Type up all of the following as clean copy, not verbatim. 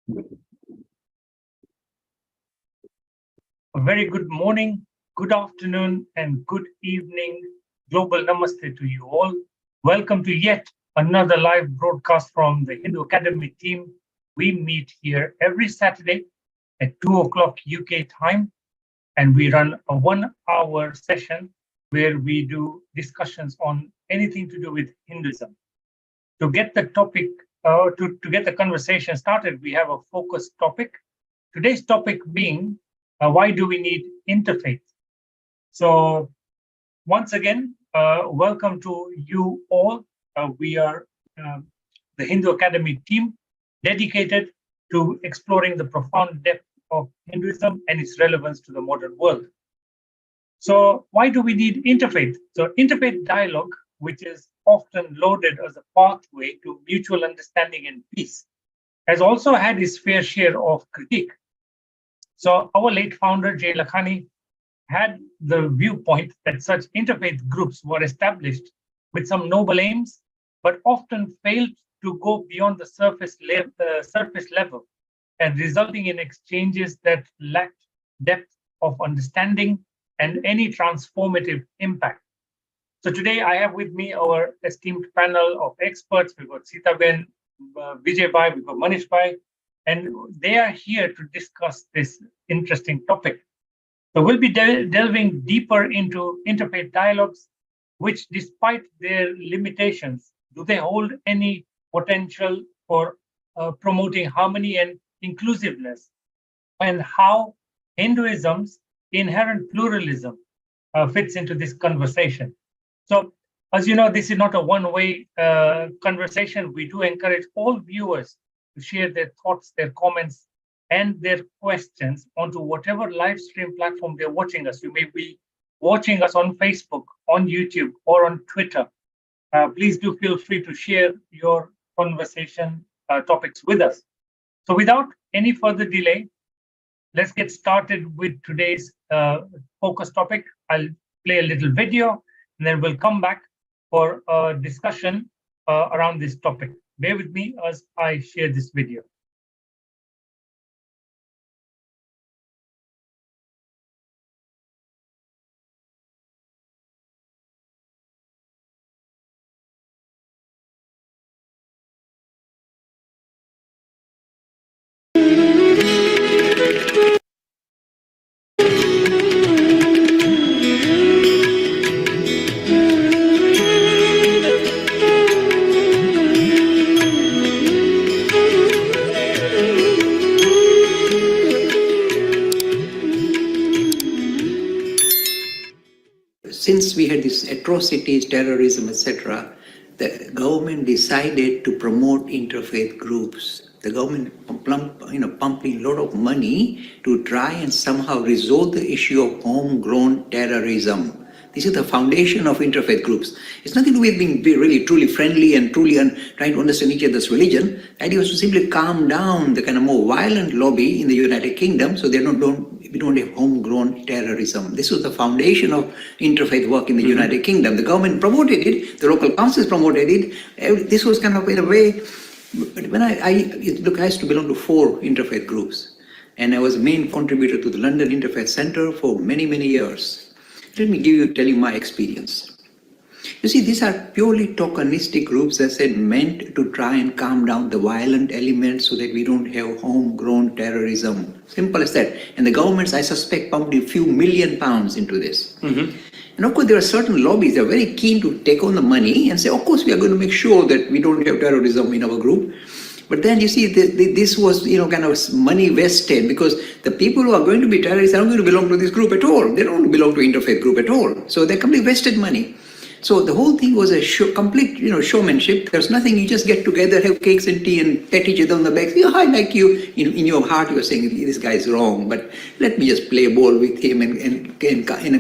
A very good morning, good afternoon, and good evening. Global namaste to you all. Welcome to yet another live broadcast from the Hindu Academy team. We meet here every Saturday at 2 o'clock UK time, and we run a 1-hour session where we do discussions on anything to do with Hinduism. To get the topic, to get the conversation started, we have a focused topic. Today's topic being why do we need interfaith? So once again, welcome to you all. We are the Hindu Academy team dedicated to exploring the profound depth of Hinduism and its relevance to the modern world. So why do we need interfaith? So interfaith dialogue, which is often lauded as a pathway to mutual understanding and peace, has also had its fair share of critique. So our late founder, Jay Lakhani, had the viewpoint that such interfaith groups were established with some noble aims, but often failed to go beyond the surface level and resulting in exchanges that lacked depth of understanding and any transformative impact. So today I have with me our esteemed panel of experts. We've got Sita Ben, Vijay Bhai, we've got Manish Bhai, and they are here to discuss this interesting topic. So we'll be delving deeper into interfaith dialogues, which despite their limitations, do they hold any potential for promoting harmony and inclusiveness, and how Hinduism's inherent pluralism fits into this conversation. So as you know, this is not a one-way conversation. We do encourage all viewers to share their thoughts, their comments, and their questions onto whatever live stream platform they're watching us. You may be watching us on Facebook, on YouTube, or on Twitter. Please do feel free to share your conversation topics with us. So without any further delay, let's get started with today's focus topic. I'll play a little video, and then we'll come back for a discussion around this topic. Bear with me as I share this video. Since we had these atrocities, terrorism, etc., the government decided to promote interfaith groups. The government pumping a lot of money to try and somehow resolve the issue of homegrown terrorism. This is the foundation of interfaith groups. It's nothing to do with being really truly friendly and truly trying to understand each other's religion. The idea was to simply calm down the kind of more violent lobby in the United Kingdom so we don't have homegrown terrorism. This was the foundation of interfaith work in the United Kingdom. The government promoted it, the local councils promoted it. This was kind of in a way, but when I used to belong to 4 interfaith groups, and I was a main contributor to the London Interfaith Centre for many, many years. Let me tell you my experience. You see, these are purely tokenistic groups, as I said, meant to try and calm down the violent elements so that we don't have homegrown terrorism. Simple as that. And the governments, I suspect, pumped a few million pounds into this. And of course, there are certain lobbies that are very keen to take on the money and say, of course, we are going to make sure that we don't have terrorism in our group. But then you see, this was, kind of money vested, because the people who are going to be terrorists are not going to belong to this group at all. They don't belong to interfaith group at all. So they're completely vested money. So the whole thing was a complete, showmanship. There's nothing. You just get together, have cakes and tea, and pat each other on the back. I like you. In your heart, you're saying this guy is wrong, but let me just play ball with him and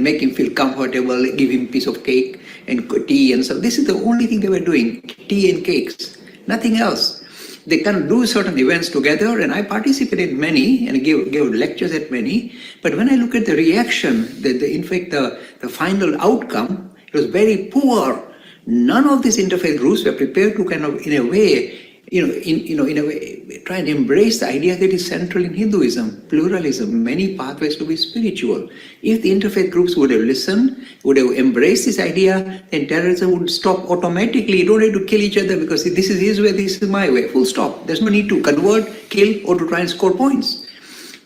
make him feel comfortable. Give him a piece of cake and tea and so. This is the only thing they were doing: tea and cakes, nothing else. They can do certain events together, and I participated in many and gave lectures at many. But when I look at the reaction, in fact, the final outcome, it was very poor. None of these interfaith groups were prepared to kind of, in a way, in a way, try and embrace the idea that is central in Hinduism, pluralism, many pathways to be spiritual. If the interfaith groups would have listened, would have embraced this idea, then terrorism would stop automatically. You don't have to kill each other because this is his way, this is my way. Full stop. There's no need to convert, kill, or to try and score points.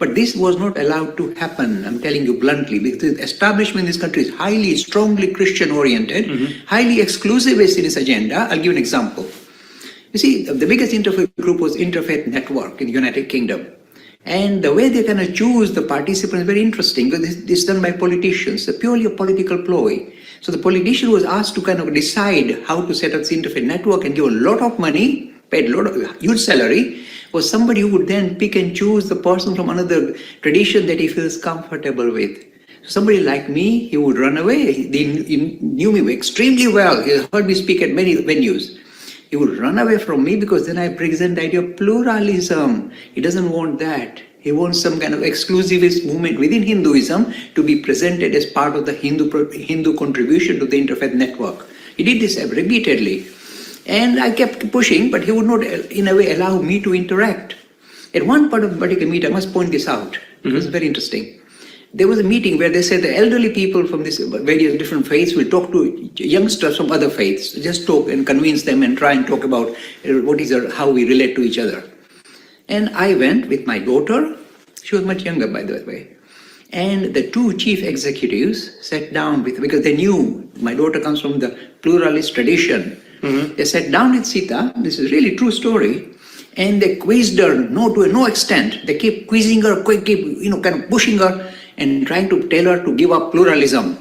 But this was not allowed to happen, I'm telling you bluntly, because the establishment in this country is highly, strongly Christian-oriented, highly exclusivist in its agenda. I'll give an example. You see, the biggest interfaith group was Interfaith Network in the United Kingdom. And the way they kind of choose the participants is very interesting, because this is done by politicians, it's purely a political ploy. So the politician was asked to kind of decide how to set up the Interfaith Network and give a lot of money, paid a lot of huge salary, was somebody who would then pick and choose the person from another tradition that he feels comfortable with. Somebody like me, he would run away. He knew me extremely well. He heard me speak at many venues. He would run away from me because then I present the idea of pluralism. He doesn't want that. He wants some kind of exclusivist movement within Hinduism to be presented as part of the Hindu contribution to the Interfaith Network. He did this repeatedly. And I kept pushing, but he would not, in a way, allow me to interact. At one part of the particular meeting, I must point this out. It was very interesting. There was a meeting where they said the elderly people from these various different faiths will talk to youngsters from other faiths, just talk and convince them and try and talk about how we relate to each other. And I went with my daughter. She was much younger, by the way. And the two chief executives sat down because they knew my daughter comes from the pluralist tradition. They sat down with Sita, this is really true story, and they quizzed her to no extent. They keep quizzing her, kind of pushing her and trying to tell her to give up pluralism.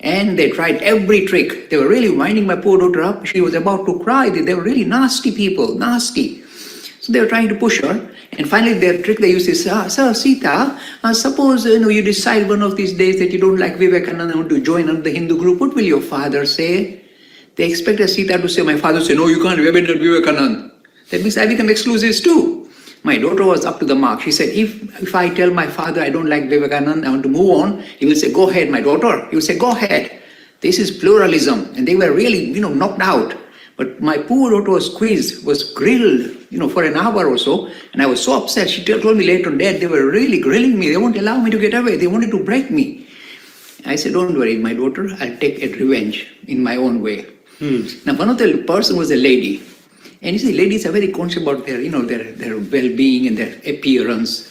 And they tried every trick. They were really winding my poor daughter up. She was about to cry. They were really nasty people, nasty. So they were trying to push her. And finally, their trick they used is, Sir Sita, suppose you decide one of these days that you don't like Vivekananda and want to join another Hindu group, what will your father say? They expected Sita to say, my father said, no, you can't abandon Vivekananda. That means I become exclusivist too. My daughter was up to the mark. She said, if I tell my father I don't like Vivekananda, I want to move on, he will say, go ahead, my daughter. He will say, go ahead. This is pluralism. And they were really, knocked out. But my poor daughter was squeezed, was grilled, for an hour or so. And I was so upset. She told me later on, Dad, they were really grilling me. They won't allow me to get away. They wanted to break me. I said, don't worry, my daughter, I'll take a revenge in my own way. Now, one of the person was a lady. And you see, ladies are very conscious about their well-being and their appearance.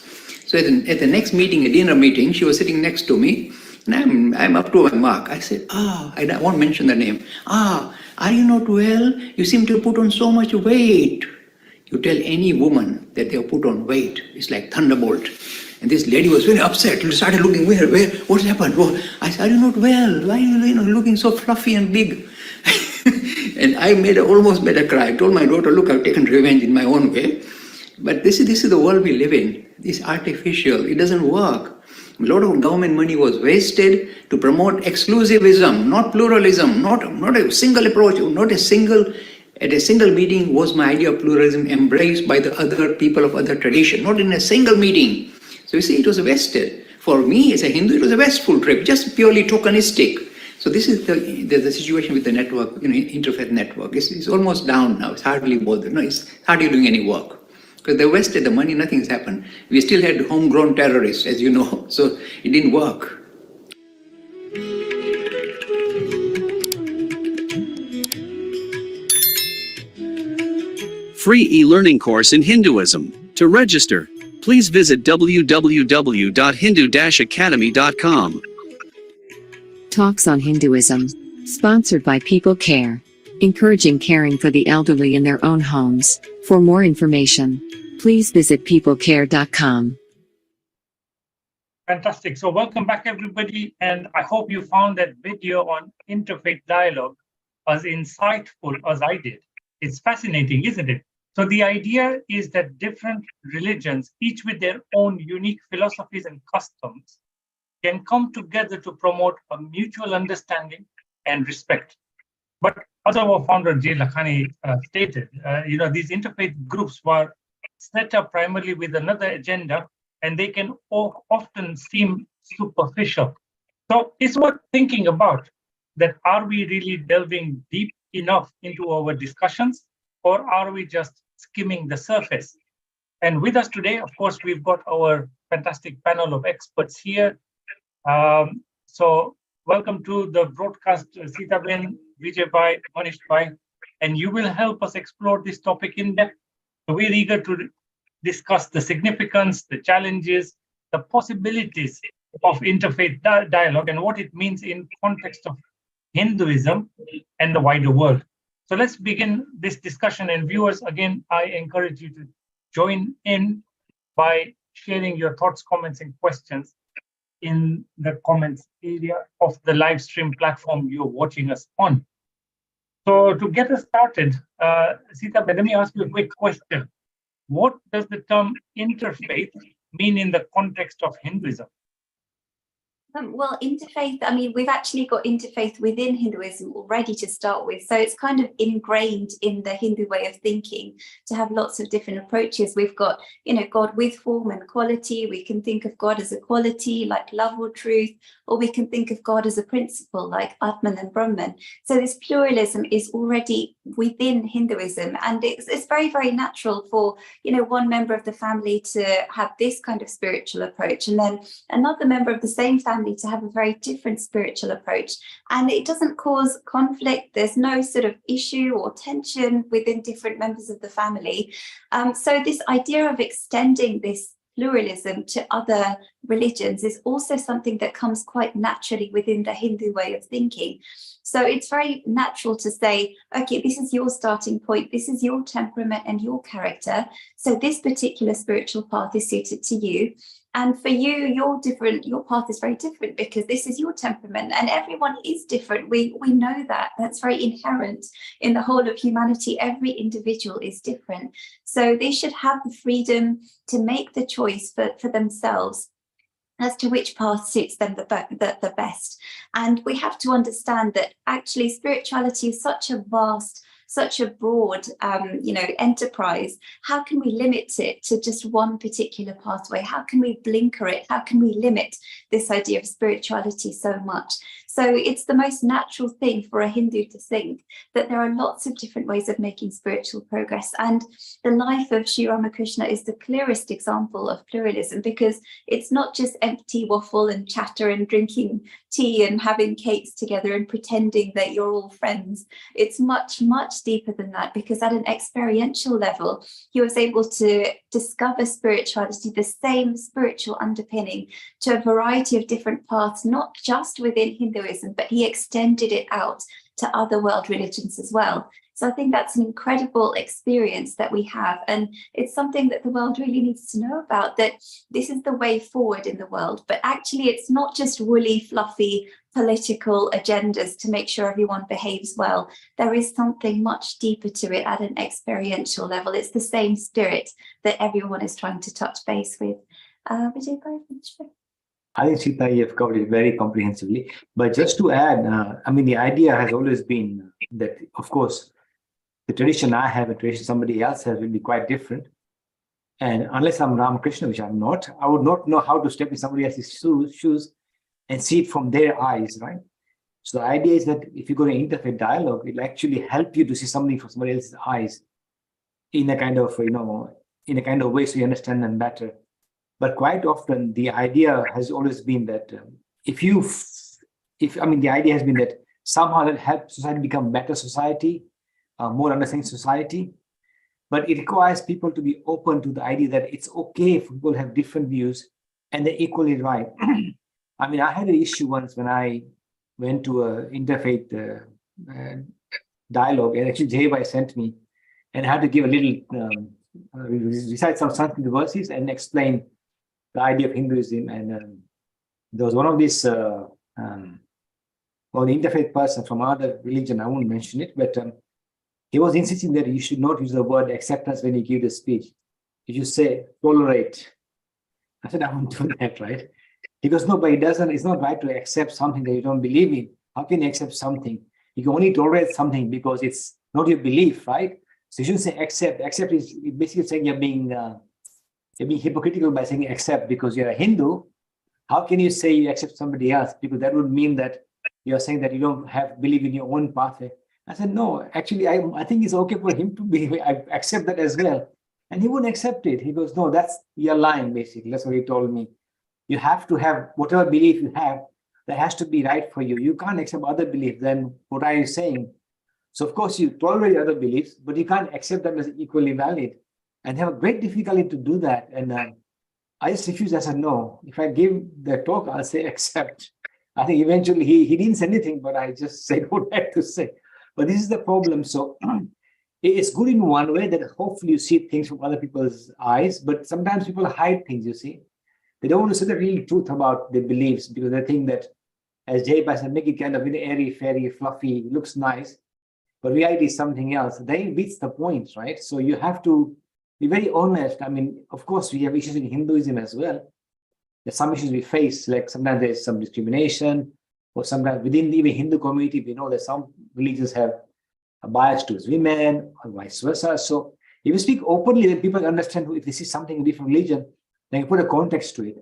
So at the next meeting, a dinner meeting, she was sitting next to me, and I'm up to my mark. I said, I won't mention the name. Are you not well? You seem to have put on so much weight. You tell any woman that they have put on weight, it's like thunderbolt. And this lady was very upset. She started looking, where, what's happened? Oh, I said, are you not well? Why are you looking so fluffy and big? And I almost made her cry. I told my daughter, look, I've taken revenge in my own way. But this is the world we live in. It's artificial. It doesn't work. A lot of government money was wasted to promote exclusivism, not pluralism, not a single approach, at a single meeting was my idea of pluralism embraced by the other people of other tradition, not in a single meeting. So you see, it was wasted. For me as a Hindu, it was a wasteful trip, just purely tokenistic. So this is the situation with the network, Interfaith Network. It's almost down now. It's hardly bothered. No, it's hardly doing any work. Because they wasted the money, nothing's happened. We still had homegrown terrorists, as you know. So it didn't work. Free e-learning course in Hinduism. To register, please visit www.hindu-academy.com. Talks on Hinduism. Sponsored by People Care. Encouraging caring for the elderly in their own homes. For more information, please visit peoplecare.com. Fantastic. So welcome back, everybody. And I hope you found that video on interfaith dialogue as insightful as I did. It's fascinating, isn't it? So the idea is that different religions, each with their own unique philosophies and customs, can come together to promote a mutual understanding and respect. But as our founder Jay Lakhani stated, these interfaith groups were set up primarily with another agenda, and they can often seem superficial. So it's worth thinking about that. Are we really delving deep enough into our discussions, or are we just skimming the surface. And with us today, of course, we've got our fantastic panel of experts here. So welcome to the broadcast, Sita Ben, Vijay Bhai, Manish Bhai, and you will help us explore this topic in depth. So we're eager to discuss the significance, the challenges, the possibilities of interfaith dialogue and what it means in context of Hinduism and the wider world. So let's begin this discussion. And viewers, again, I encourage you to join in by sharing your thoughts, comments, and questions in the comments area of the live stream platform you're watching us on. So to get us started, Sita, let me ask you a quick question. What does the term interfaith mean in the context of Hinduism? Well, interfaith, I mean, we've actually got interfaith within Hinduism already to start with. So it's kind of ingrained in the Hindu way of thinking to have lots of different approaches. We've got, God with form and quality. We can think of God as a quality like love or truth, or we can think of God as a principle like Atman and Brahman. So this pluralism is already within Hinduism. And it's very, very natural for, one member of the family to have this kind of spiritual approach, and then another member of the same family to have a very different spiritual approach. And it doesn't cause conflict. There's no sort of issue or tension within different members of the family. So this idea of extending this pluralism to other religions is also something that comes quite naturally within the Hindu way of thinking. So it's very natural to say, okay, this is your starting point, this is your temperament and your character. So this particular spiritual path is suited to you. And for you, your path is very different because this is your temperament, and everyone is different. We know that. That's very inherent in the whole of humanity. Every individual is different. So they should have the freedom to make the choice for themselves as to which path suits them the best. And we have to understand that actually spirituality is such a broad, enterprise. How can we limit it to just one particular pathway? How can we blinker it? How can we limit this idea of spirituality so much? So it's the most natural thing for a Hindu to think that there are lots of different ways of making spiritual progress. And the life of Sri Ramakrishna is the clearest example of pluralism, because it's not just empty waffle and chatter and drinking tea and having cakes together and pretending that you're all friends. It's much, much deeper than that, because at an experiential level, he was able to discover spirituality, the same spiritual underpinning, to a variety of different paths, not just within Hinduism, but he extended it out to other world religions as well. So I think that's an incredible experience that we have. And it's something that the world really needs to know about, that this is the way forward in the world. But actually, it's not just woolly, fluffy political agendas to make sure everyone behaves well. There is something much deeper to it at an experiential level. It's the same spirit that everyone is trying to touch base with. Vijay Bhai? I think, Sita, you have covered it very comprehensively. But just to add, the idea has always been that, of course, the tradition I have and tradition somebody else has will be quite different. And unless I'm Ramakrishna, which I'm not, I would not know how to step in somebody else's shoes and see it from their eyes, right? So the idea is that if you go to interfaith dialogue, it'll actually help you to see something from somebody else's eyes in a kind of, way so you understand them better. But quite often, the idea has always been that the idea has been that somehow that helps society become better society, more understanding society. But it requires people to be open to the idea that it's okay if people have different views and they're equally right. I had an issue once when I went to an interfaith dialogue, and actually Jay Bhai sent me, and I had to give a little, recite some Sanskrit verses and explain the idea of Hinduism. And there was one of these, the interfaith person from another religion, I won't mention it, but he was insisting that you should not use the word acceptance when you give the speech. You should say tolerate. I said, I won't do that, right? He goes, no, but it's not right to accept something that you don't believe in. How can you accept something? You can only tolerate something because it's not your belief, right? So you shouldn't say accept. Accept is basically saying you're being hypocritical by saying accept because you're a Hindu. How can you say you accept somebody else? Because that would mean that you're saying that you don't believe in your own pathway. I said, no, actually, I think it's okay for him to be, I accept that as well. And he wouldn't accept it. He goes, no, you're lying, basically. That's what he told me. You have to have whatever belief you have, that has to be right for you. You can't accept other beliefs. Then what are you saying? So of course you tolerate other beliefs, but you can't accept them as equally valid. And they have a great difficulty to do that. And I just refused. I said, no, if I give the talk, I'll say accept. I think eventually he didn't say anything, but I just said what I had to say. But this is the problem. So it's good in one way that hopefully you see things from other people's eyes, but sometimes people hide things, you see. They don't want to say the real truth about their beliefs because they think that, as Jay said, make it kind of airy, fairy, fluffy, looks nice, but reality is something else. Then it beats the point, right? So you have to be very honest. I mean, of course, we have issues in Hinduism as well. There's some issues we face, like sometimes there's some discrimination, or sometimes within even Hindu community, we know that some religions have a bias towards women, or vice versa. So if you speak openly, then people understand if this is something in different religion, then you put a context to it.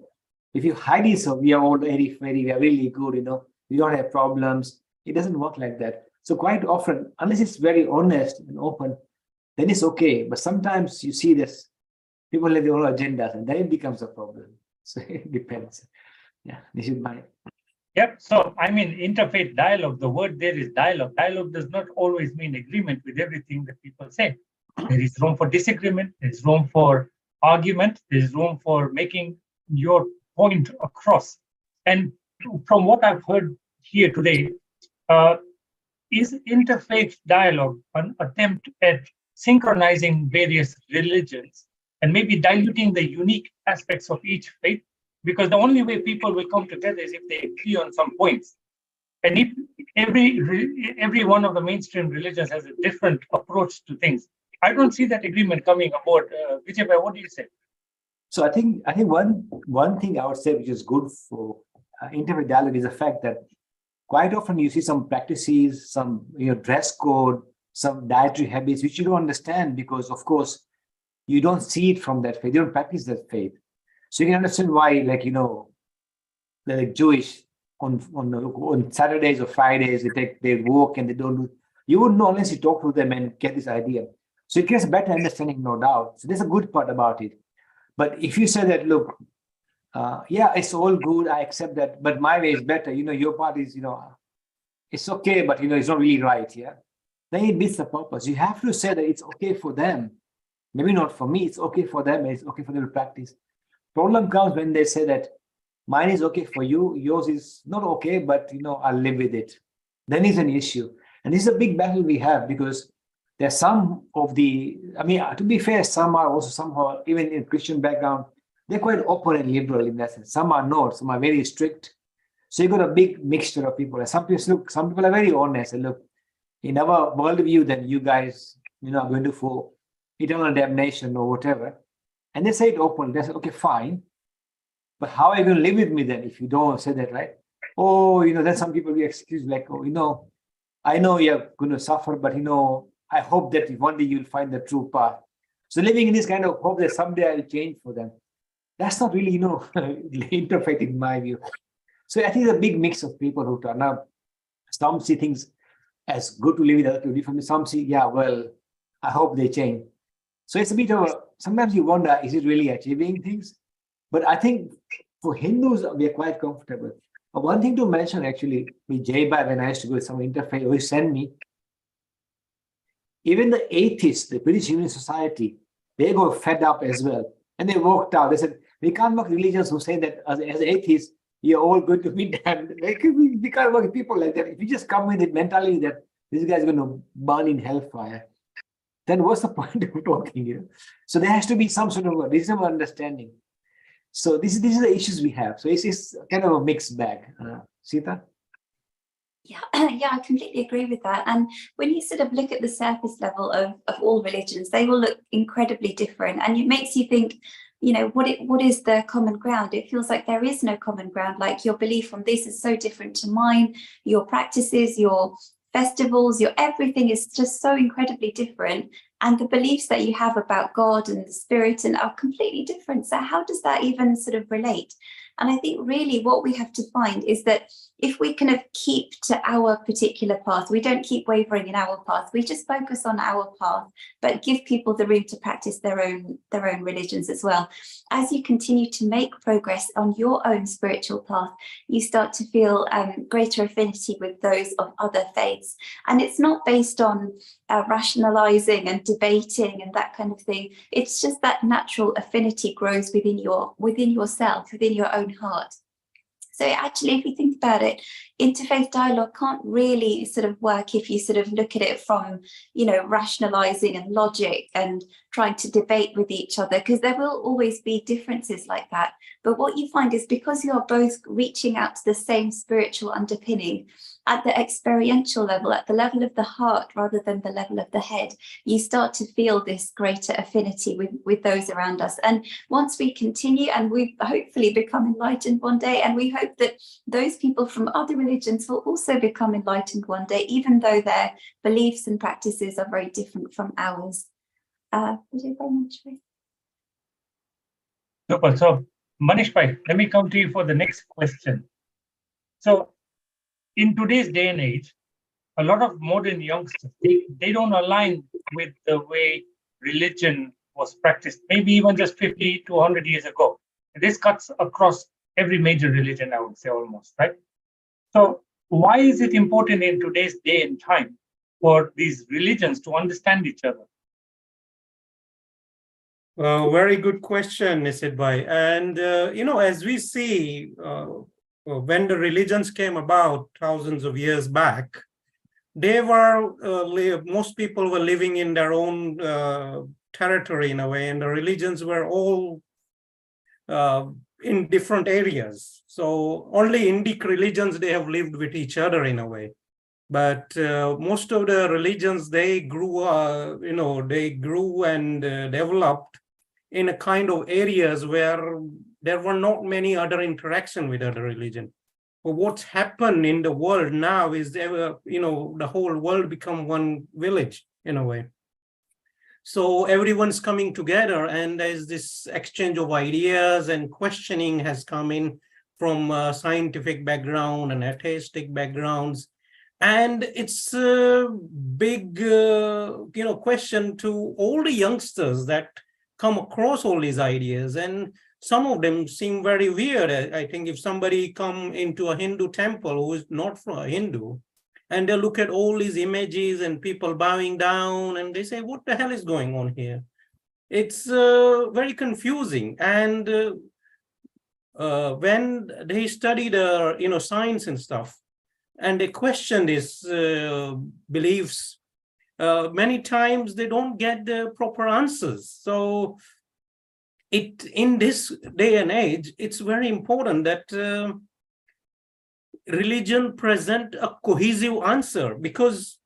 If you hide it, so we are all airy fairy, we are really good, we don't have problems. It doesn't work like that. So quite often, unless it's very honest and open, then it's okay. But sometimes you see this, people have their own agendas, and then it becomes a problem. So it depends. Yeah, this is my. Yep. So, I mean, interfaith dialogue, the word there is dialogue. Dialogue does not always mean agreement with everything that people say. There is room for disagreement. There's room for argument. There's room for making your point across. And from what I've heard here today, is interfaith dialogue an attempt at synchronizing various religions and maybe diluting the unique aspects of each faith? Because the only way people will come together is if they agree on some points. And if every one of the mainstream religions has a different approach to things, I don't see that agreement coming aboard. Vijay, what do you say? So I think one thing I would say which is good for interfaith dialogue is the fact that quite often you see some practices, some dress code, some dietary habits which you don't understand because, of course, you don't see it from that faith. You don't practice that faith. So you can understand why, they're like Jewish on Saturdays or Fridays, they take their walk and they don't do. You wouldn't know unless you talk to them and get this idea. So it gets a better understanding, no doubt. So there's a good part about it. But if you say that, look, yeah, it's all good, I accept that, but my way is better. Your part is, it's okay, but it's not really right. Yeah, then it beats the purpose. You have to say that it's okay for them. Maybe not for me. It's okay for them. It's okay for them to practice. Problem comes when they say that mine is okay for you, yours is not okay, but I'll live with it. Then it's an issue. And this is a big battle we have because there's some of to be fair, some are also somehow, even in Christian background, they're quite open and liberal in that sense. Some are not, some are very strict. So you got a big mixture of people. And some people are very honest and look, in our worldview, then you guys, are going to for eternal damnation or whatever. And they say it openly. They say, okay, fine. But how are you going to live with me then if you don't say that, right? Oh, then some people will excuse like, oh, I know you're going to suffer, but, I hope that one day you'll find the true path. So living in this kind of hope that someday I'll change for them. That's not really, interfaith in my view. So I think it's a big mix of people who turn up. Some see things as good to live with, other people differently. Some see, yeah, well, I hope they change. So it's a bit of sometimes you wonder, is it really achieving things? But I think for Hindus, we are quite comfortable. But one thing to mention actually, with Jaibai, when I used to go with some interfaith, or he sent me, even the atheists, the British Humanist Society, they got fed up as well. And they walked out. They said, we can't work religions who say that as atheists, you're all going to be damned. We can't work with people like that. If you just come with the mentality that this guy's going to burn in hellfire, then what's the point of talking here? So there has to be some sort of a reasonable understanding. So this is the issues we have. So it's kind of a mixed bag. Sita? Yeah, I completely agree with that. And when you sort of look at the surface level of all religions, they will look incredibly different. And it makes you think, what is the common ground? It feels like there is no common ground. Like your belief on this is so different to mine. Your practices, your festivals, your everything is just so incredibly different. and the beliefs that you have about God and the spirit and are completely different. So how does that even sort of relate? And I think really what we have to find is that if we kind of keep to our particular path, we don't keep wavering in our path, we just focus on our path, but give people the room to practice their own religions as well. As you continue to make progress on your own spiritual path, you start to feel greater affinity with those of other faiths. And it's not based on rationalizing and debating and that kind of thing. It's just that natural affinity grows within yourself, within your own heart. So actually, if you think about it, interfaith dialogue can't really sort of work if you sort of look at it from, rationalizing and logic and trying to debate with each other, because there will always be differences like that. But what you find is because you're both reaching out to the same spiritual underpinning at the experiential level, at the level of the heart rather than the level of the head, you start to feel this greater affinity with those around us. And once we continue, and we hopefully become enlightened one day, and we hope that those people from other religions will also become enlightened one day, even though their beliefs and practices are very different from ours. Super. So, Manish Bhai, let me come to you for the next question. So, in today's day and age, a lot of modern youngsters, they don't align with the way religion was practiced, maybe even just 50 to 100 years ago. This cuts across every major religion, I would say, almost, right? So why is it important in today's day and time for these religions to understand each other? Very good question, Nisit Bhai. And, as we see, when the religions came about thousands of years back, they were, most people were living in their own territory in a way, and the religions were all in different areas. So only Indic religions, they have lived with each other in a way. But most of the religions, they grew and developed in a kind of areas where there were not many other interaction with other religion. But what's happened in the world now is, the whole world become one village in a way. So everyone's coming together, and there's this exchange of ideas, and questioning has come in from scientific background and atheistic backgrounds. And it's a big, question to all the youngsters that come across all these ideas. And some of them seem very weird. I think if somebody come into a Hindu temple who is not from a Hindu, and they look at all these images and people bowing down, and they say, what the hell is going on here? It's very confusing. And when they study the science and stuff, and they question these beliefs, many times they don't get the proper answers. So in this day and age, it's very important that religion present a cohesive answer, because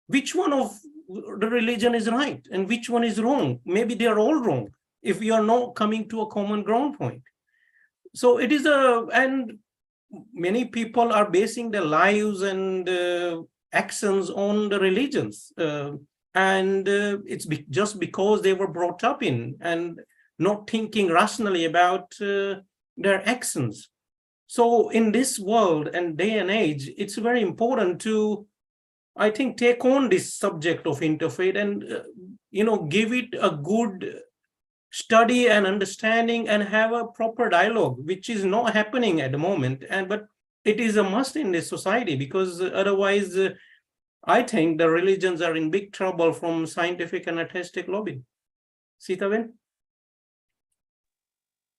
which one of the religion is right and which one is wrong? Maybe they are all wrong if we are not coming to a common ground point. So it is and many people are basing their lives and actions on the religions, and it's just because they were brought up in and not thinking rationally about their actions. So in this world and day and age, it's very important to, I think, take on this subject of interfaith and give it a good study and understanding and have a proper dialogue, which is not happening at the moment. But it is a must in this society, because otherwise, I think the religions are in big trouble from scientific and atheistic lobby. Sitaben?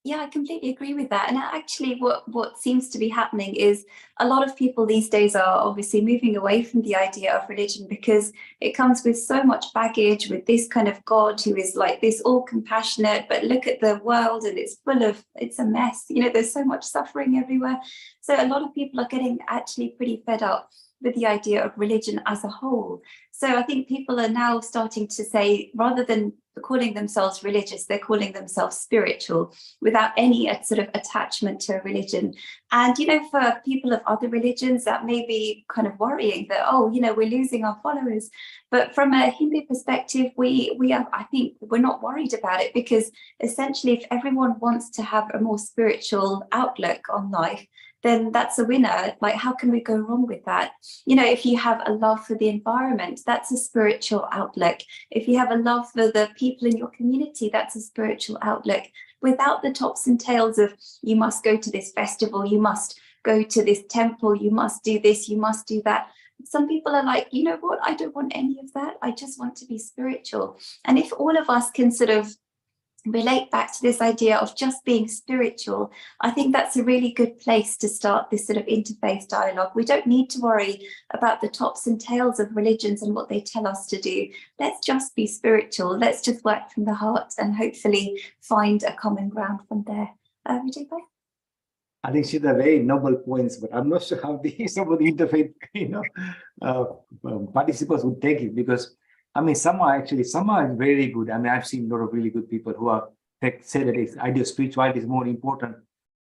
Yeah, I completely agree with that. And actually what seems to be happening is a lot of people these days are obviously moving away from the idea of religion, because it comes with so much baggage, with this kind of God who is like this all compassionate, but look at the world and it's a mess. There's so much suffering everywhere. So a lot of people are getting actually pretty fed up with the idea of religion as a whole. So I think people are now starting to say, rather than calling themselves religious, they're calling themselves spiritual without any sort of attachment to a religion. And, you know, for people of other religions, that may be kind of worrying that, oh, you know, we're losing our followers. But from a Hindu perspective, we are, I think we're not worried about it, because essentially if everyone wants to have a more spiritual outlook on life, then that's a winner. Like, how can we go wrong with that? You know, if you have a love for the environment, that's a spiritual outlook. If you have a love for the people in your community, that's a spiritual outlook. Without the tops and tails of, you must go to this festival, you must go to this temple, you must do this, you must do that. Some people are like, you know what, I don't want any of that. I just want to be spiritual. And if all of us can sort of relate back to this idea of just being spiritual, I think that's a really good place to start this sort of interfaith dialogue. We don't need to worry about the tops and tails of religions and what they tell us to do. Let's just be spiritual. Let's just work from the heart and hopefully find a common ground from there. Vijay bhai? I think she's a very noble points, but I'm not sure how some of the interfaith, participants would take it, because I mean, some are very good. I mean, I've seen a lot of really good people who are say that it's idea of spirituality is more important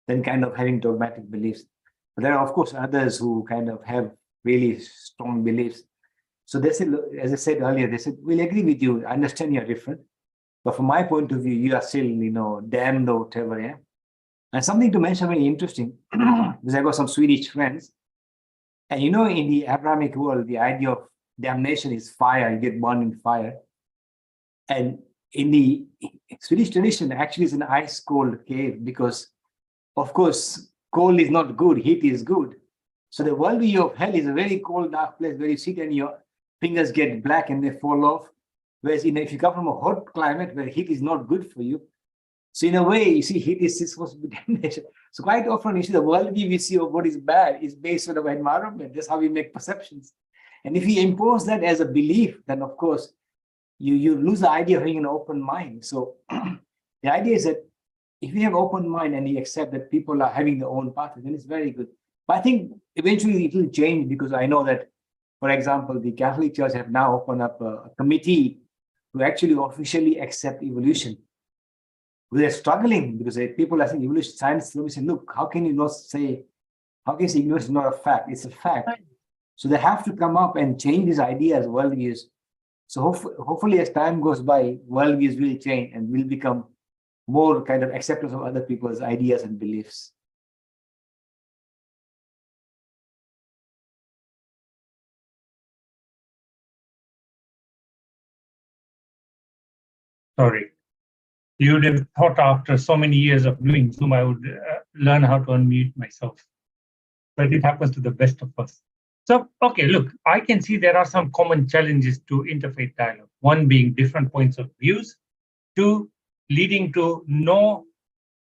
than kind of having dogmatic beliefs. But there are, of course, others who kind of have really strong beliefs. So they said, as I said earlier, they said, we'll agree with you. I understand you're different, but from my point of view, you are still, damned or whatever. Yeah. And something to mention very interesting, because I got some Swedish friends, and in the Abrahamic world, the idea of damnation is fire, you get burned in fire. And in the Swedish tradition, actually, it's an ice cold cave, because, of course, cold is not good, heat is good. So the worldview of hell is a very cold, dark place where you sit and your fingers get black and they fall off. Whereas, if you come from a hot climate where heat is not good for you, so in a way, you see, heat is supposed to be damnation. So quite often, you see, the worldview we see of what is bad is based on our environment. That's how we make perceptions. And if you impose that as a belief, then of course, you lose the idea of having an open mind. So the idea is that if you have open mind and you accept that people are having their own path, then it's very good. But I think eventually it will change, because I know that, for example, the Catholic Church have now opened up a committee to actually officially accept evolution. They're struggling because people are saying evolution science. We say, look, how can you say evolution is not a fact? It's a fact. So they have to come up and change these ideas, worldviews. So hopefully as time goes by, worldviews will change and will become more kind of acceptance of other people's ideas and beliefs. Sorry. You would have thought after so many years of doing Zoom, I would learn how to unmute myself. But it happens to the best of us. So, okay, look, I can see there are some common challenges to interfaith dialogue. One being different points of views. Two, leading to no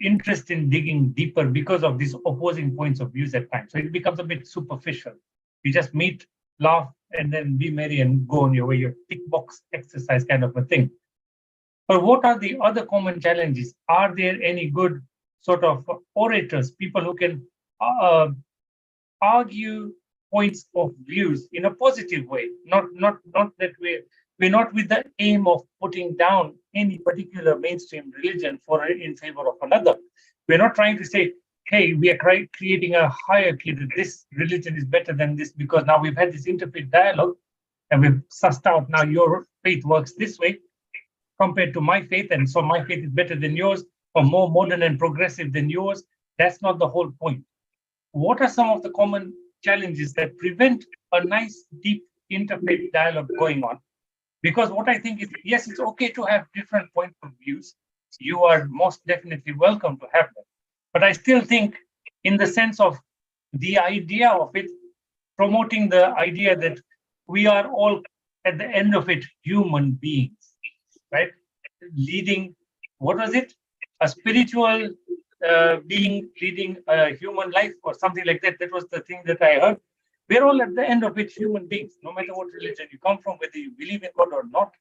interest in digging deeper because of these opposing points of views at times. So it becomes a bit superficial. You just meet, laugh, and then be merry and go on your way, your tick box exercise kind of a thing. But what are the other common challenges? Are there any good sort of orators, people who can argue points of views in a positive way? Not that we're not with the aim of putting down any particular mainstream religion in favor of another. We're not trying to say, hey, we are creating a hierarchy that this religion is better than this, because now we've had this interfaith dialogue and we've sussed out now your faith works this way compared to my faith, and so my faith is better than yours or more modern and progressive than yours. That's not the whole point. What are some of the common challenges that prevent a nice, deep interfaith dialogue going on? Because what I think is, yes, it's okay to have different points of views. You are most definitely welcome to have them. But I still think, in the sense of the idea of it, promoting the idea that we are all, at the end of it, human beings, right? Leading, what was it? A spiritual being leading a human life or something like that. That was the thing that I heard. We're all at the end of it human beings, no matter what religion you come from, whether you believe in God or not.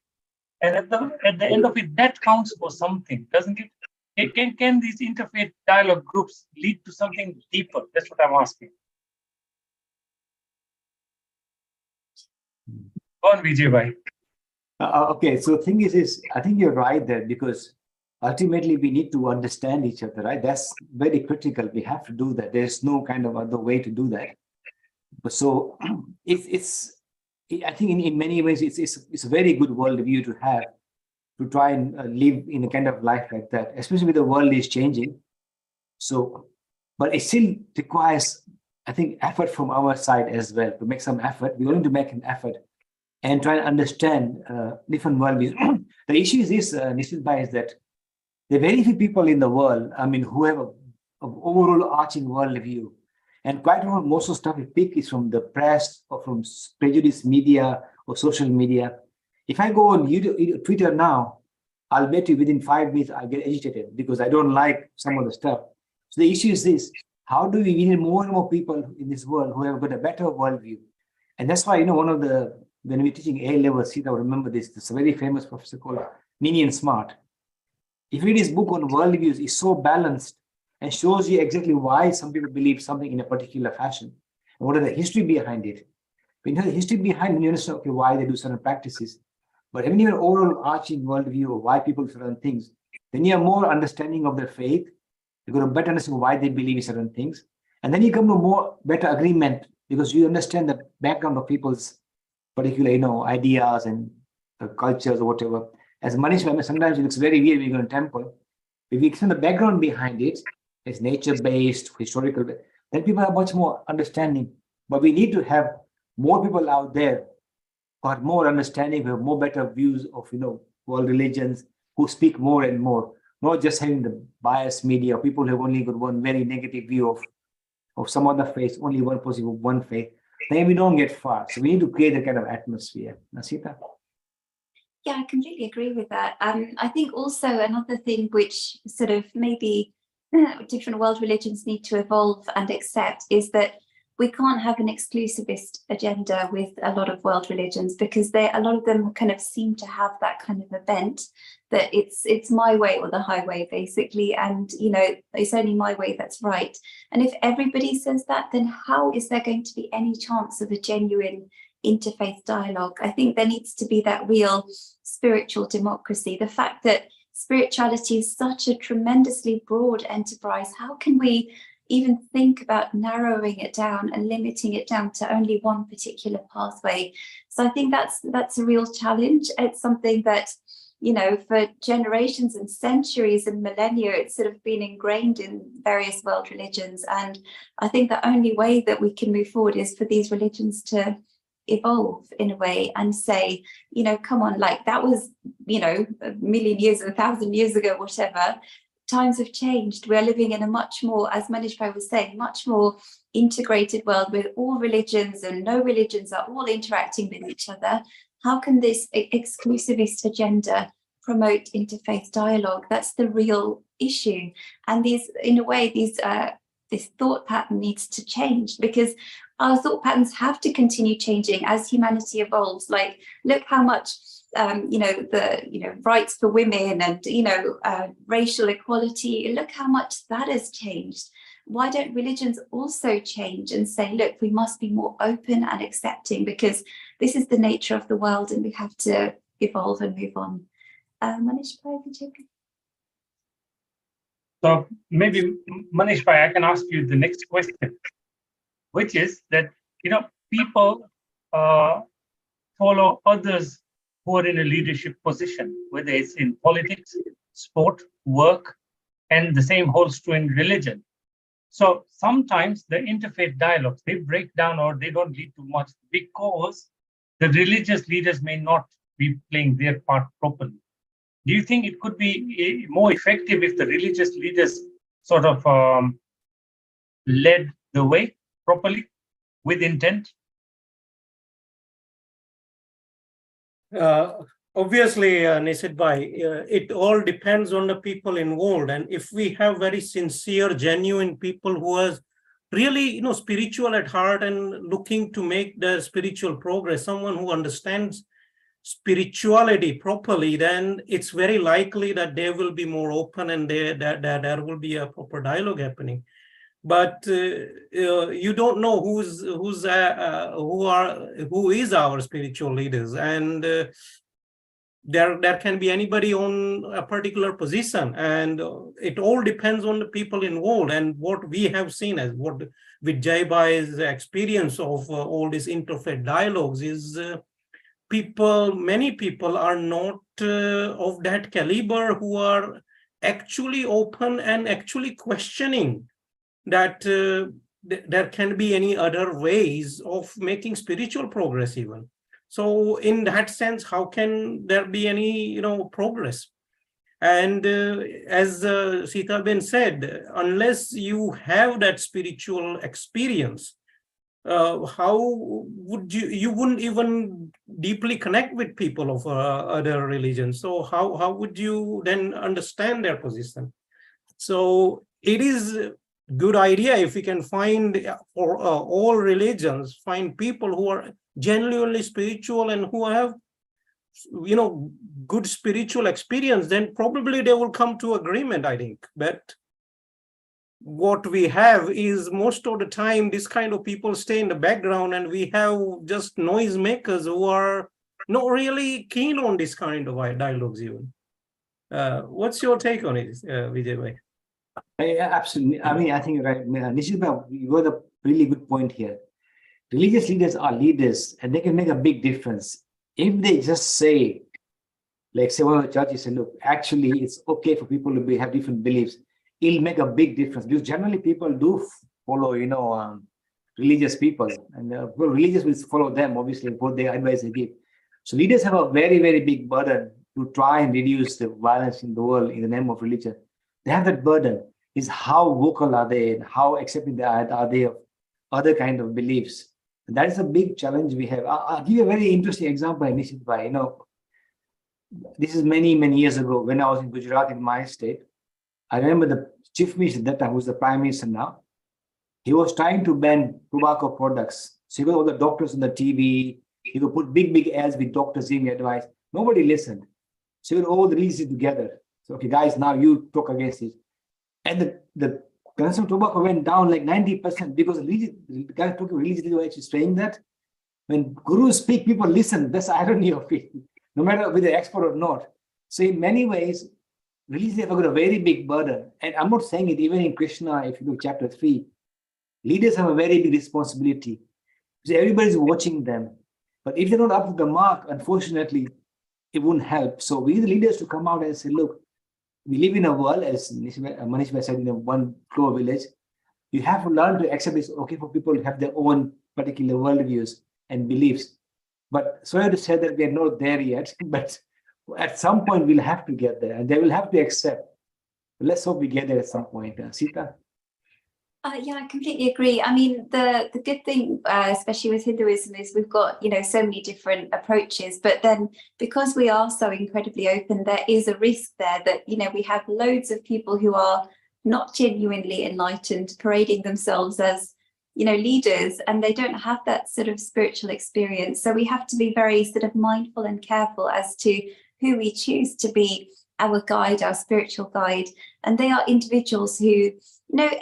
And at the end of it, that counts for something, doesn't it? Can these interfaith dialogue groups lead to something deeper? That's what I'm asking. Go on, Vijay bhai. Okay, so the thing is, I think you're right there because ultimately we need to understand each other, right? That's very critical. We have to do that. There's no kind of other way to do that. But so I think in many ways it's a very good worldview to have to try and live in a kind of life like that, especially with the world is changing. So, but it still requires, I think, effort from our side as well to make some effort. We're going to make an effort and try to understand different worldviews. The issue is this, Nishit Bhai, is that there are very few people in the world, I mean, who have a overall arching worldview. And quite often, most of the stuff we pick is from the press or from prejudiced media or social media. If I go on YouTube, Twitter now, I'll bet you within 5 minutes I'll get agitated because I don't like some of the stuff. So the issue is this: how do we need more and more people in this world who have got a better worldview? And that's why, one of the, when we're teaching A level, Sita, remember this, there's a very famous professor called Ninian Smart. If you read his book on worldviews, it's so balanced and shows you exactly why some people believe something in a particular fashion. And what are the history behind it? When you know the history behind it, you understand, okay, why they do certain practices. But having an overall arching worldview of why people do certain things, then you have more understanding of their faith. You got a better understanding why they believe in certain things. And then you come to more better agreement because you understand the background of people's particular, ideas and cultures or whatever. As Manish, sometimes it looks very weird when you go to a temple. If you explain the background behind it, it's nature-based, historical, then people have much more understanding. But we need to have more people out there who have more understanding, who have more better views of, world religions, who speak more and more, not just having the biased media, people who have only got one very negative view of some other faith, only one positive of one faith. Then we don't get far. So we need to create a kind of atmosphere. Nasita? Yeah, I completely agree with that. I think also another thing which sort of maybe different world religions need to evolve and accept is that we can't have an exclusivist agenda with a lot of world religions because a lot of them kind of seem to have that kind of a bent that it's my way or the highway basically, and it's only my way that's right. And if everybody says that, then how is there going to be any chance of a genuine interfaith dialogue? I think there needs to be that real spiritual democracy. The fact that spirituality is such a tremendously broad enterprise, how can we even think about narrowing it down and limiting it down to only one particular pathway? So I think that's a real challenge. It's something that, for generations and centuries and millennia, it's sort of been ingrained in various world religions. And I think the only way that we can move forward is for these religions to evolve in a way and say, come on, like that was, a million years, 1,000 years ago, whatever. Times have changed. We're living in a much more, as Manish Bhai was saying, much more integrated world where all religions and no religions are all interacting with each other. How can this exclusivist agenda promote interfaith dialogue? That's the real issue. And this thought pattern needs to change because our thought patterns have to continue changing as humanity evolves. Like, look how much the rights for women and racial equality, look how much that has changed. Why don't religions also change and say, look, we must be more open and accepting because this is the nature of the world and we have to evolve and move on. Manish Bhai, So maybe Manish Bhai, I can ask you the next question, which is that people follow others who are in a leadership position, whether it's in politics, sport, work, and the same holds true in religion. So sometimes the interfaith dialogues, they break down or they don't lead to much because the religious leaders may not be playing their part properly. Do you think it could be more effective if the religious leaders sort of led the way properly with intent? Obviously, Nishit Bhai, it all depends on the people involved. And if we have very sincere, genuine people who are really, spiritual at heart and looking to make their spiritual progress, someone who understands spirituality properly, then it's very likely that they will be more open and there will be a proper dialogue happening. But you don't know who is our spiritual leaders, and there can be anybody on a particular position, and it all depends on the people involved. And what we have seen as what with Jai Bhai's experience of all these interfaith dialogues is many people are not of that caliber who are actually open and actually questioning that there can be any other ways of making spiritual progress even. So in that sense, how can there be any, progress? And as Sita Ben said, unless you have that spiritual experience, how would you wouldn't even deeply connect with people of other religions. So how would you then understand their position? So it is a good idea if we can find for all religions, find people who are genuinely spiritual and who have good spiritual experience, then probably they will come to agreement, I think. But what we have is most of the time this kind of people stay in the background, and we have just noisemakers who are not really keen on this kind of dialogues even. What's your take on it, Vijay Bhai? Absolutely. I mean, I think you're right. Nishit Bhai, you got a really good point here. Religious leaders are leaders, and they can make a big difference. If they just say, like say one of the churches say, look, actually it's okay for people to have different beliefs, it'll make a big difference. Because generally people do follow, religious people, and religious will follow them, obviously, what they advise they give. So leaders have a very, very big burden to try and reduce the violence in the world in the name of religion. They have that burden. Is how vocal are they, and how accepting are they of other kind of beliefs? And that is a big challenge we have. I'll give you a very interesting example, Nishit Bhai. This is many, many years ago when I was in Gujarat in my state. I remember the chief minister at that time, who's the prime minister now. He was trying to ban tobacco products. So he got all the doctors on the TV. He could put big ads with doctors giving advice. Nobody listened. So he got all the religions together. So, okay, guys, now you talk against it. And the consumption of tobacco went down like 90% because the guy talking religious leaders were actually saying that when gurus speak, people listen. That's the irony of it, no matter whether they're expert or not. So in many ways, religious leaders have got a very big burden. And I'm not saying it even in Krishna, if you look chapter 3, leaders have a very big responsibility because everybody's watching them. But if they're not up to the mark, unfortunately, it won't help. So we need the leaders to come out and say, look, we live in a world, as Manish Bhai said, in a one floor village. You have to learn to accept it's okay for people to have their own particular worldviews and beliefs. But sorry to say that we are not there yet, but at some point we'll have to get there, and they will have to accept. Let's hope we get there at some point. Sita? Yeah, I completely agree. I mean, the good thing, especially with Hinduism, is we've got, so many different approaches. But then because we are so incredibly open, there is a risk there that, we have loads of people who are not genuinely enlightened, parading themselves as, leaders, and they don't have that sort of spiritual experience. So we have to be very sort of mindful and careful as to who we choose to be our guide, our spiritual guide. And they are individuals who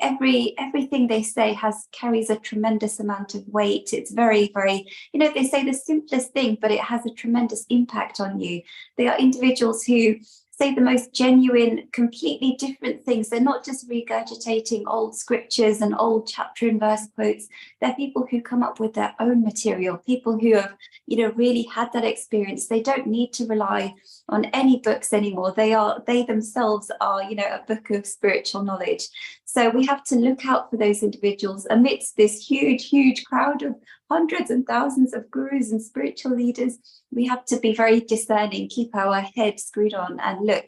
everything they say carries a tremendous amount of weight. It's very, very, they say the simplest thing, but it has a tremendous impact on you. They are individuals who say the most genuine, completely different things. They're not just regurgitating old scriptures and old chapter and verse quotes. They're people who come up with their own material, people who have, really had that experience. They don't need to rely on any books anymore. They themselves are, a book of spiritual knowledge. So we have to look out for those individuals amidst this huge, huge crowd of hundreds and thousands of gurus and spiritual leaders. We have to be very discerning, keep our head screwed on and look,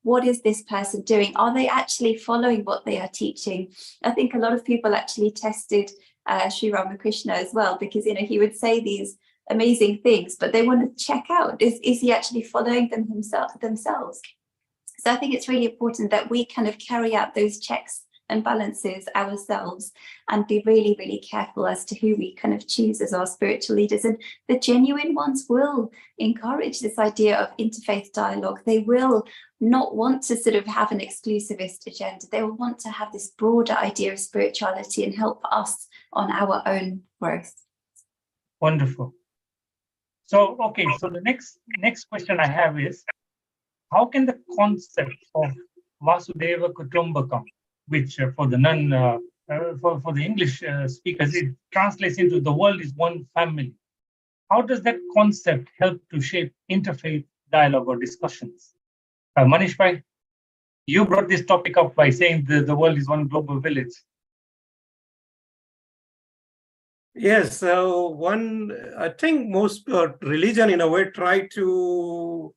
what is this person doing? Are they actually following what they are teaching? I think a lot of people actually tested Sri Ramakrishna as well, because, he would say these amazing things, but they want to check out, is he actually following them themselves? So I think it's really important that we kind of carry out those checks and balances ourselves and be really, really careful as to who we kind of choose as our spiritual leaders. And the genuine ones will encourage this idea of interfaith dialogue. They will not want to sort of have an exclusivist agenda. They will want to have this broader idea of spirituality and help us on our own growth. Wonderful. So, okay, so the next question I have is, how can the concept of Vasudeva Kutumbakam, which for the for the English speakers, it translates into the world is one family. How does that concept help to shape interfaith dialogue or discussions? Manish bhai, you brought this topic up by saying the world is one global village. Yes, so I think most religion in a way try to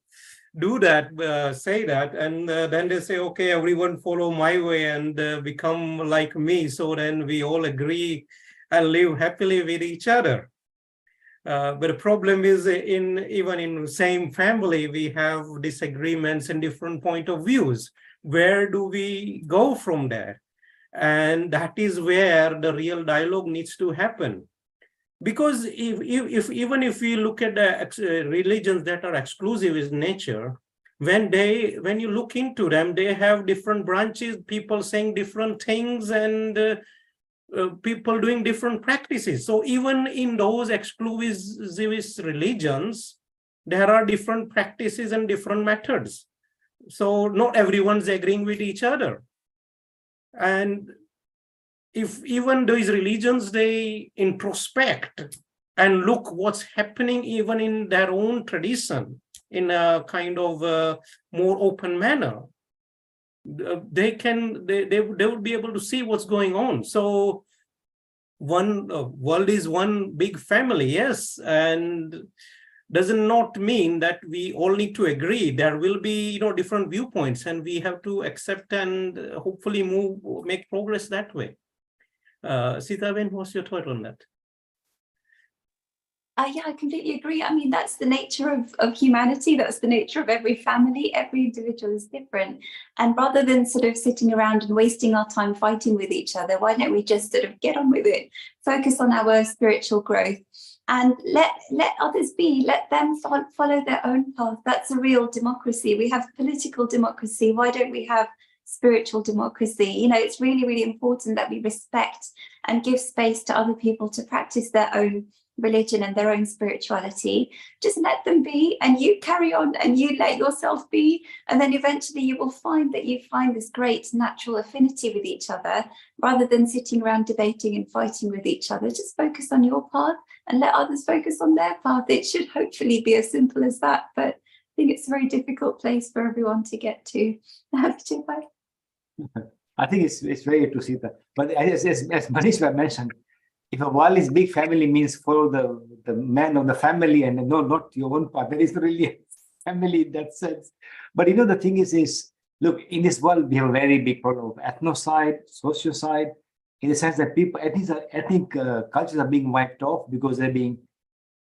do that, say that, and then they say, okay, everyone follow my way and become like me. So then we all agree and live happily with each other. But the problem is even in the same family, we have disagreements and different point of views. Where do we go from there? And that is where the real dialogue needs to happen. Because even if we look at the religions that are exclusive in nature, when you look into them, they have different branches, people saying different things, and people doing different practices. So even in those exclusivist religions, there are different practices and different methods. So not everyone's agreeing with each other. And if even those religions, they introspect and look what's happening even in their own tradition in a kind of more open manner, they would be able to see what's going on. So one world is one big family, yes, and does not mean that we all need to agree. There will be different viewpoints, and we have to accept and hopefully make progress that way. Sitaben, what's your thought on that? Yeah, I completely agree. I mean, that's the nature of humanity. That's the nature of every family. Every individual is different. And rather than sort of sitting around and wasting our time fighting with each other, why don't we just sort of get on with it, focus on our spiritual growth, and let others be, let them follow their own path. That's a real democracy. We have political democracy. Why don't we have spiritual democracy? It's really, really important that we respect and give space to other people to practice their own religion and their own spirituality. Just let them be, and you carry on, and you let yourself be, and then eventually you will find that you find this great natural affinity with each other, rather than sitting around debating and fighting with each other. Just focus on your path and let others focus on their path. It should hopefully be as simple as that, but I think it's a very difficult place for everyone to get to. I think it's very to see that. But as Manish mentioned, if a world is big family means follow the man of the family and not your own part. That is really a family in that sense. But the thing is look, in this world we have a very big problem of ethnocide, sociocide, in the sense that people, ethnic cultures are being wiped off because they're being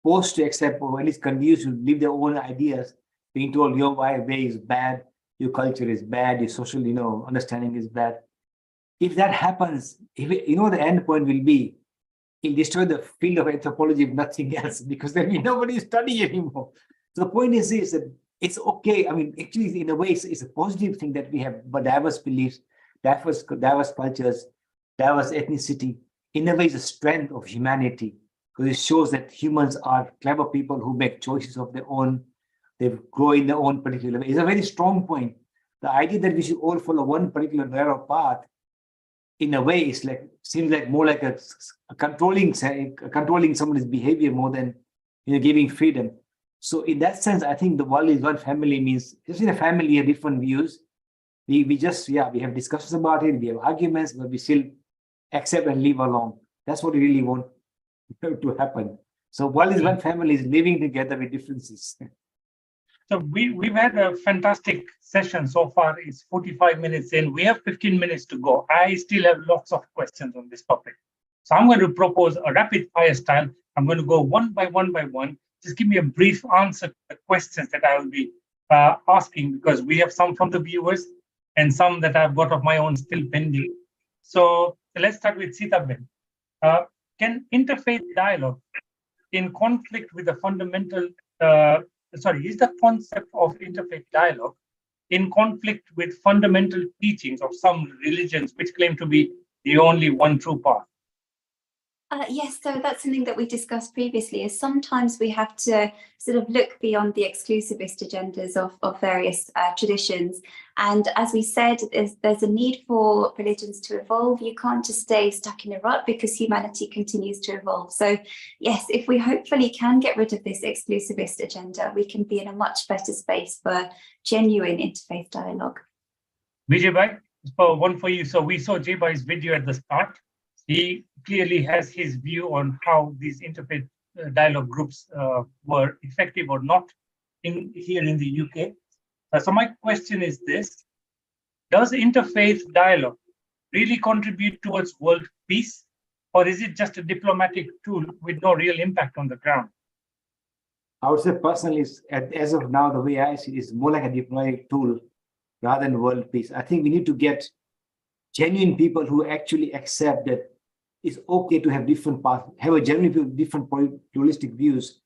forced to accept, or at least confused to live their own ideas, being told your way is bad, your culture is bad, your social understanding is bad. If that happens, the end point will be, it'll destroy the field of anthropology if nothing else, because then nobody study anymore. So the point is that it's okay. I mean, actually, in a way, it's a positive thing that we have diverse beliefs, diverse cultures, diverse ethnicity. In a way, it's a strength of humanity, because it shows that humans are clever people who make choices of their own. They grow in their own particular way. It's a very strong point. The idea that we should all follow one particular narrow path, in a way, seems like more like a controlling somebody's behavior more than giving freedom. So in that sense, I think the world is one family means just in a family we have different views. We have discussions about it, we have arguments, but we still accept and live along. That's what we really want to happen. So world is one family is living together with differences. So we've had a fantastic session so far. It's 45 minutes in. We have 15 minutes to go. I still have lots of questions on this topic. So I'm going to propose a rapid fire style. I'm going to go one by one. Just give me a brief answer to the questions that I will be asking, because we have some from the viewers and some that I've got of my own still pending. So let's start with Sitaben. Can interfaith dialogue in conflict with the fundamental is the concept of interfaith dialogue in conflict with fundamental teachings of some religions which claim to be the only one true path? Yes, so that's something that we discussed previously, is sometimes we have to sort of look beyond the exclusivist agendas of various traditions. And as we said, there's a need for religions to evolve. You can't just stay stuck in a rut because humanity continues to evolve. So yes, if we hopefully can get rid of this exclusivist agenda, we can be in a much better space for genuine interfaith dialogue. Vijay Bhai, one for you. So we saw Jay Bhai's video at the start. He clearly has his view on how these interfaith dialogue groups were effective or not here in the UK. So my question is this: does interfaith dialogue really contribute towards world peace, or is it just a diplomatic tool with no real impact on the ground? I would say personally, as of now, the way I see it is more like a diplomatic tool rather than world peace. I think we need to get genuine people who actually accept that it's okay to have different paths, have a genuinely different pluralistic views.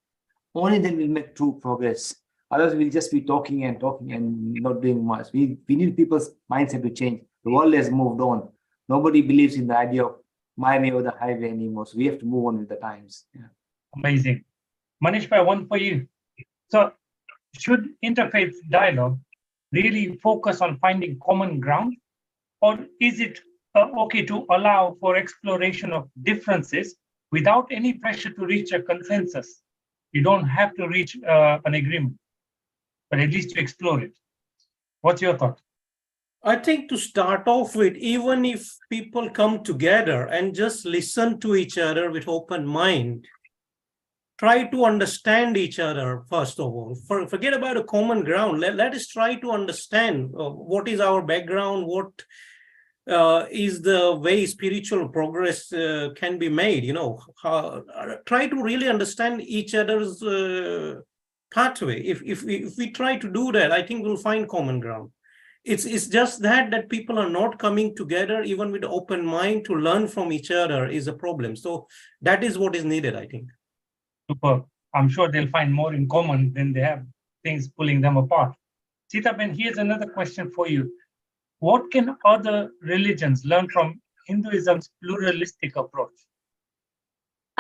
Only then we'll make true progress. Otherwise, we'll just be talking and not doing much. We need people's mindset to change. The world has moved on. Nobody believes in the idea of my way or the highway anymore. So we have to move on with the times. Yeah. Amazing. Manish Bhai, one for you. So should interfaith dialogue really focus on finding common ground, or is it okay to allow for exploration of differences without any pressure to reach a consensus? You don't have to reach an agreement, but at least to explore it. What's your thought? I think to start off with, even if people come together and just listen to each other with open mind, try to understand each other, first of all. Forget about a common ground. Let us try to understand what is our background, what is the way spiritual progress can be made, try to really understand each other's pathway. If we try to do that, I think we'll find common ground. It's just that people are not coming together even with open mind to learn from each other is a problem. So that is what is needed, I think. Super. I'm sure they'll find more in common than they have things pulling them apart. Sitaben, here's another question for you. What can other religions learn from Hinduism's pluralistic approach?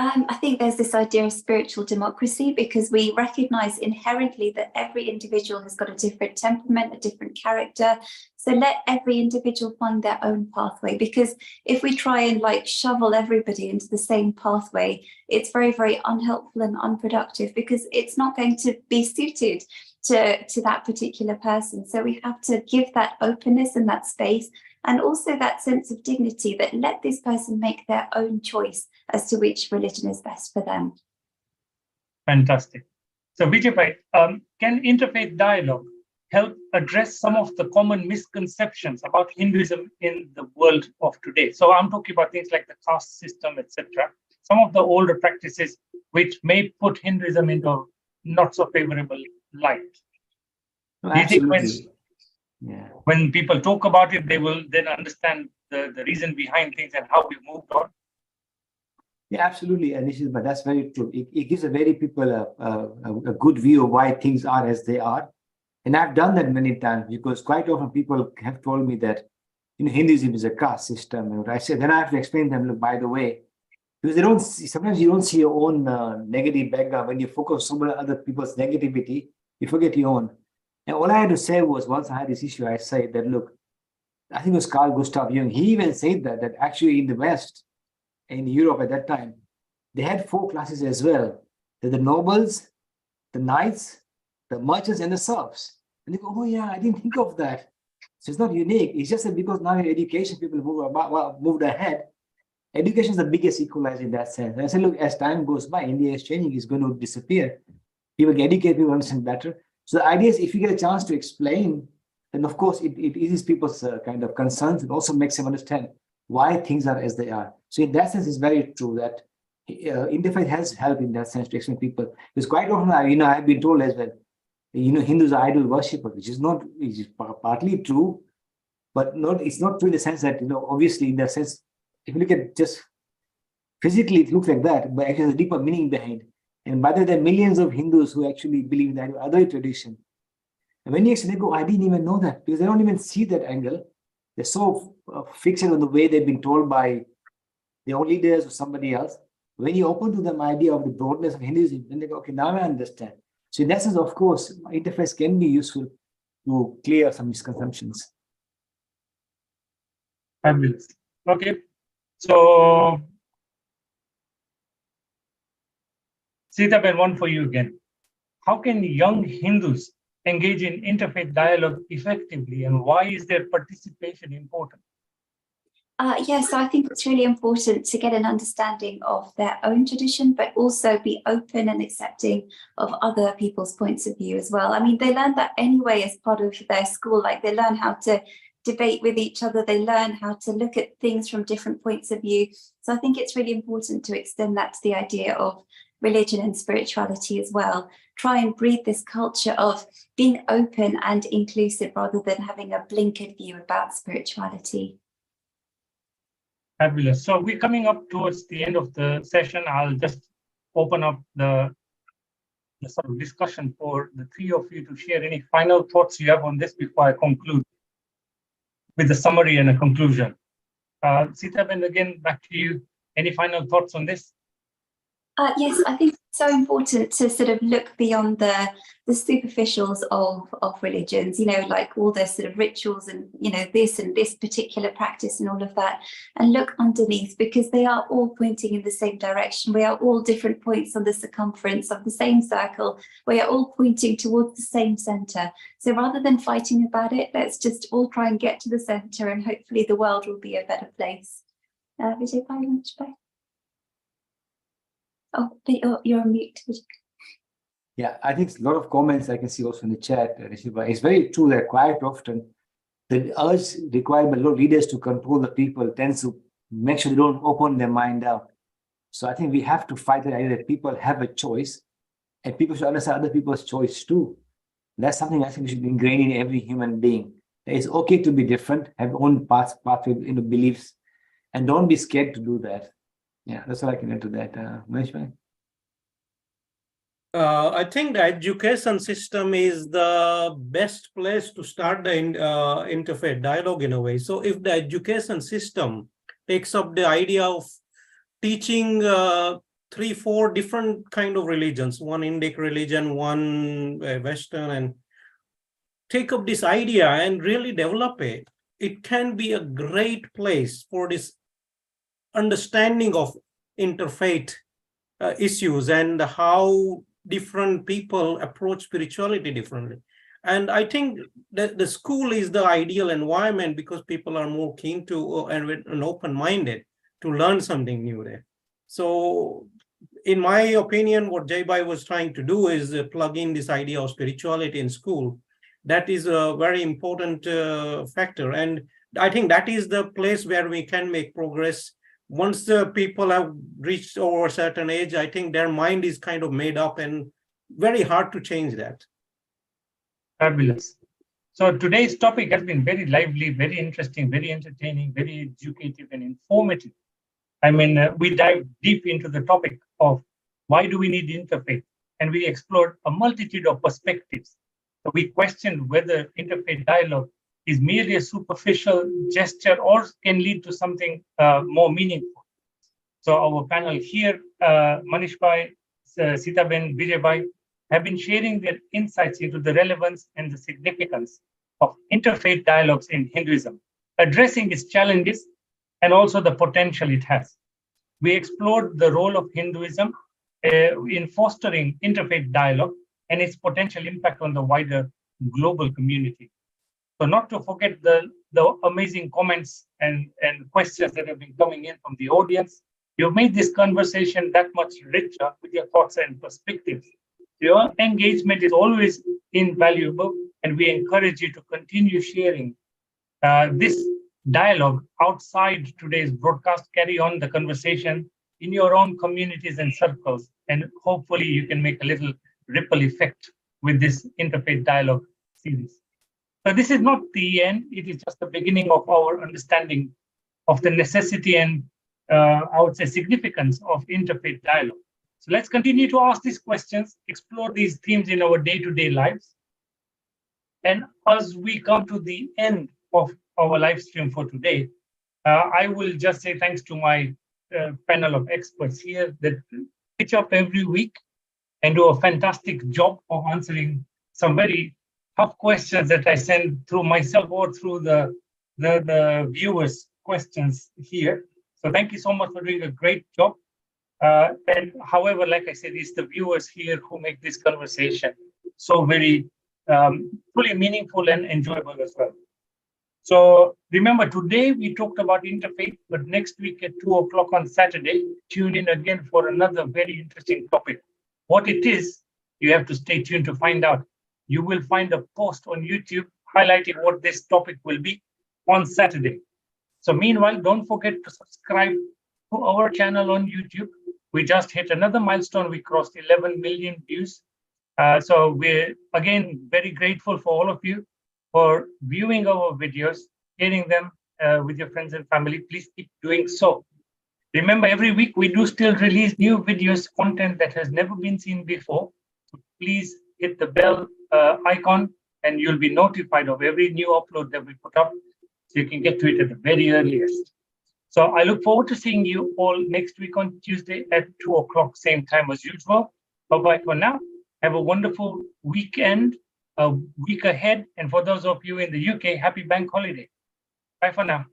I think there's this idea of spiritual democracy, because we recognize inherently that every individual has got a different temperament, a different character. So let every individual find their own pathway, because if we try and shovel everybody into the same pathway, it's very, very unhelpful and unproductive, because it's not going to be suited to that particular person. So we have to give that openness and that space, and also that sense of dignity, that let this person make their own choice as to which religion is best for them. Fantastic. So Vijay Bhai, can interfaith dialogue help address some of the common misconceptions about Hinduism in the world of today? So I'm talking about things like the caste system, etc. Some of the older practices which may put Hinduism into a not so favorable light. No, Do you think when people talk about it, they will then understand the reason behind things and how we moved on? Yeah, absolutely. And but that's very true. It gives a very people a good view of why things are as they are. And I've done that many times, because quite often people have told me that Hinduism is a caste system. And I said, then I have to explain to them, look, by the way, because they don't see, sometimes you don't see your own negative background. When you focus on other people's negativity, you forget your own. And all I had to say was, once I had this issue, I said that, look, I think it was Carl Gustav Jung. He even said that actually in the West, in Europe at that time, they had 4 classes as well. They're the nobles, the knights, the merchants, and the serfs. And they go, oh yeah, I didn't think of that. So it's not unique. It's just that because now in education, people moved ahead. Education is the biggest equalizer in that sense. And I said, look, as time goes by, India is changing, it's going to disappear. People get educated, people understand better. So the idea is, if you get a chance to explain, then of course it eases people's kind of concerns, and also makes them understand why things are as they are. So in that sense, it's very true that interfaith has helped in that sense to explain people. Because quite often, I've been told as well, Hindus are idol worshippers, which is partly true, but it's not true in the sense that, obviously in the sense, if you look at just physically, it looks like that, but actually there's a deeper meaning behind. And by the way, there are millions of Hindus who actually believe in that other tradition. And when you actually go, I didn't even know that, because they don't even see that angle. They're so fixated on the way they've been told by their own leaders or somebody else. When you open to them idea of the broadness of Hinduism, then they go, okay, now I understand. So in that sense, of course, interface can be useful to clear some misconceptions. Fabulous. Okay. So, Sitaben, one for you again. How can young Hindus engage in interfaith dialogue effectively, and why is their participation important? Yes, so I think it's really important to get an understanding of their own tradition, but also be open and accepting of other people's points of view as well. I mean, they learn that anyway as part of their school, like they learn how to debate with each other, they learn how to look at things from different points of view. So I think it's really important to extend that to the idea of religion and spirituality as well. Try and breed this culture of being open and inclusive rather than having a blinkered view about spirituality. Fabulous. So we're coming up towards the end of the session. I'll just open up the sort of discussion for the three of you to share any final thoughts you have on this before I conclude with a summary and a conclusion. Sitaben, again, back to you. Any final thoughts on this? Yes, I think it's so important to sort of look beyond the superficials of religions, you know, like all the sort of rituals and, you know, this and this particular practice and all of that, and look underneath, because they are all pointing in the same direction. We are all different points on the circumference of the same circle. We are all pointing towards the same center. So rather than fighting about it, let's just all try and get to the center, and hopefully the world will be a better place. Vijay, bye. Oh, you're on mute. Yeah, I think a lot of comments I can see also in the chat, Rishiba. It's very true that quite often the urge required by a lot of leaders to control the people tends to make sure they don't open their mind out. So I think we have to fight the idea that people have a choice, and people should understand other people's choice too. That's something I think we should ingrain in every human being. That it's okay to be different, have own pathway, beliefs, and don't be scared to do that. Yeah, that's what I can add to that. Manishbhai? I think the education system is the best place to start the interfaith dialogue in a way. So if the education system takes up the idea of teaching 3-4 different kind of religions, one Indic religion, one Western, and take up this idea and really develop it, it can be a great place for this understanding of interfaith issues and how different people approach spirituality differently. And I think that the school is the ideal environment because people are more keen to and open-minded to learn something new there. So in my opinion, what Jaibai was trying to do is plug in this idea of spirituality in school. That is a very important factor. And I think that is the place where we can make progress. Once the people have reached over a certain age, I think their mind is kind of made up and very hard to change that. Fabulous. So today's topic has been very lively, very interesting, very entertaining, very educative and informative. I mean, we dive deep into the topic of why do we need interfaith? And we explored a multitude of perspectives. So we questioned whether interfaith dialogue is merely a superficial gesture or can lead to something more meaningful. So our panel here, Manishbhai, Sitaben, Vijaybai, have been sharing their insights into the relevance and the significance of interfaith dialogues in Hinduism, addressing its challenges and also the potential it has. We explored the role of Hinduism in fostering interfaith dialogue and its potential impact on the wider global community. So not to forget the amazing comments and questions that have been coming in from the audience. You've made this conversation that much richer with your thoughts and perspectives. Your engagement is always invaluable, and we encourage you to continue sharing this dialogue outside today's broadcast. Carry on the conversation in your own communities and circles, and hopefully you can make a little ripple effect with this interfaith dialogue series. So this is not the end, it is just the beginning of our understanding of the necessity and I would say significance of interfaith dialogue. So let's continue to ask these questions, explore these themes in our day-to-day lives. And as we come to the end of our live stream for today, I will just say thanks to my panel of experts here that pitch up every week and do a fantastic job of answering some very tough questions that I send through myself or through the viewers' questions here. So thank you so much for doing a great job. And however, like I said, it's the viewers here who make this conversation so very truly meaningful and enjoyable as well. So remember, today we talked about interfaith, but next week at 2 o'clock on Saturday, tune in again for another very interesting topic. What it is, you have to stay tuned to find out. You will find a post on YouTube highlighting what this topic will be on Saturday. So meanwhile, don't forget to subscribe to our channel on YouTube. We just hit another milestone. We crossed 11 million views. So we're, again, very grateful for all of you for viewing our videos, sharing them with your friends and family. Please keep doing so. Remember, every week we do still release new videos, content that has never been seen before. So please hit the bell icon and you'll be notified of every new upload that we put up, so you can get to it at the very earliest. So I look forward to seeing you all next week on Tuesday at 2 o'clock, same time as usual. Bye-bye for now. Have a wonderful weekend, a week ahead. And for those of you in the UK, happy bank holiday. Bye for now.